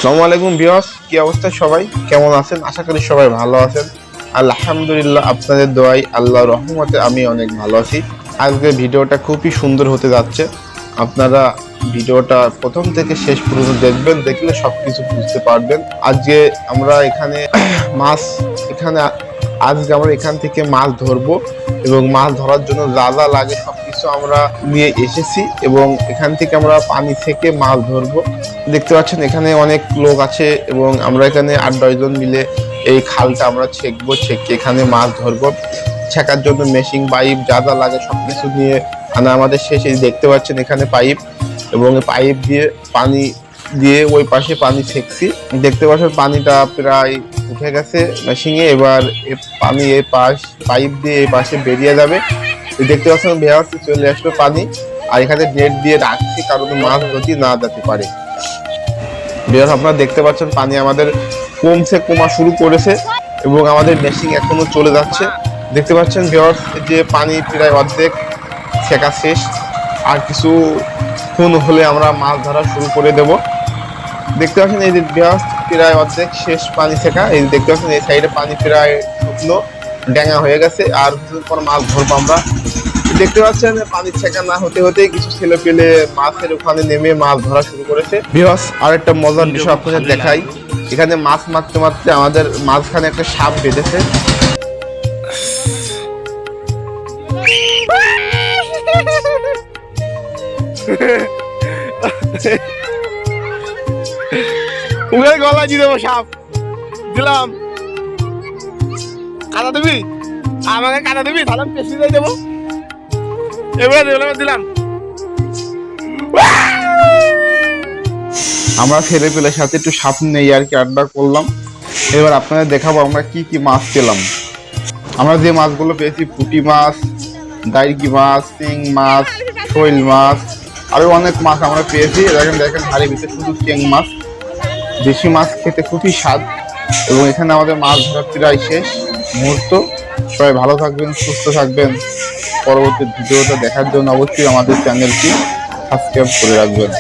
আসসালামু আলাইকুম ভিউয়ার্স, কি অবস্থা? সবাই কেমন আছেন? আশা করি সবাই ভালো আছেন। আলহামদুলিল্লাহ, আপনাদের দোয়ায় আল্লাহর রহমতে আমি অনেক ভালো আছি। আজকের ভিডিওটা খুবই সুন্দর হতে যাচ্ছে। আপনারা ভিডিওটা প্রথম থেকে শেষ পর্যন্ত দেখবেন, দেখলে সবকিছু বুঝতে পারবেন। আজকে আমরা এখানে মাছ এখানে আজকে আমরা এখান থেকে মাছ ধরবো এবং মাছ ধরার জন্য যা যা লাগে সবকিছু আমরা নিয়ে এসেছি এবং এখান থেকে আমরা পানি থেকে মাছ ধরবো। দেখতে পাচ্ছেন এখানে অনেক লোক আছে এবং আমরা এখানে 8-10 জন মিলে এই খালটা আমরা ছেঁকবো, ছেঁকে এখানে মাছ ধরবো। ছেঁকার জন্য মেশিন, পাইপ যা যা লাগে সবকিছু নিয়ে আনা আমাদের শেষে। দেখতে পাচ্ছেন এখানে পাইপ এবং পাইপ দিয়ে পানি দিয়ে ওই পাশে পানি ছেঁকছি। দেখতে পাচ্ছেন পানিটা প্রায় উঠে গেছে মেশিনে। এবার পানি এই পাশ পাইপ দিয়ে এই পাশে বেরিয়ে যাবে। দেখতে পাচ্ছেন বেহাতে চলে আসবে পানি। আর এখানে নেট দিয়ে রাখছি কারণ মাছ যদি না যেতে পারে। বিহার আপনারা দেখতে পাচ্ছেন পানি আমাদের কমা শুরু করেছে এবং আমাদের মেশিন এখনো চলে যাচ্ছে। দেখতে পাচ্ছেন বিহার যে পানি প্রায় অর্ধেক ছেঁকা শেষ। আর কিছু ক্ষণ হলে আমরা মাছ ধরা শুরু করে দেব। দেখতে পাচ্ছেন এই যে বিহার প্রায় অর্ধেক শেষ পানি ছেঁকা। এই দেখতে পাচ্ছেন এই সাইডে পানি প্রায় শুকনো ড্যাঙা হয়ে গেছে। আর কিছুদিন পর মাছ ধরবো আমরা। দেখতে পাচ্ছেন পানি ছেঁকা না হতে হতে কিছু ছেলে পেলে মাছের ওখানে নেমে মাছ ধরা শুরু করেছে। বিহাস আর একটা মজার বিষয় আপনাদের দেখাই। এখানে মাছ মারতে মারতে আমাদের মাঝখানে একটা সাপ বেঁধেছে। উগের গলা দিয়ে দেবো সাপ। দিলাম কাদা দিবি, আমাকে কাদা দিবি, তাহলে পেশি দিয়ে দেবো। এবার দিলাম। আমরা ছেলে পেলের সাথে একটু সাপ নেই আর কি আড্ডা করলাম। এবার আপনাদের দেখাবো আমরা কি কি মাছ পেলাম। আমরা যে মাছগুলো পেয়েছি পুঁটি মাছ, দাইরকি মাছ, শিং মাছ, শৈল মাছ, আরো অনেক মাছ আমরা পেয়েছি। দেখেন হাড়ির ভিতরে শুধু চিং মাছ। দেশি মাছ খেতে খুবই স্বাদ এবং এখানে আমাদের মাছ ধরা প্রায় শেষ মুহূর্ত। সবাই ভালো থাকবেন, সুস্থ থাকবেন। পরবর্তী ভিডিওটা দেখার জন্য অবশ্যই আমাদের চ্যানেলটি সাবস্ক্রাইব করে রাখবেন।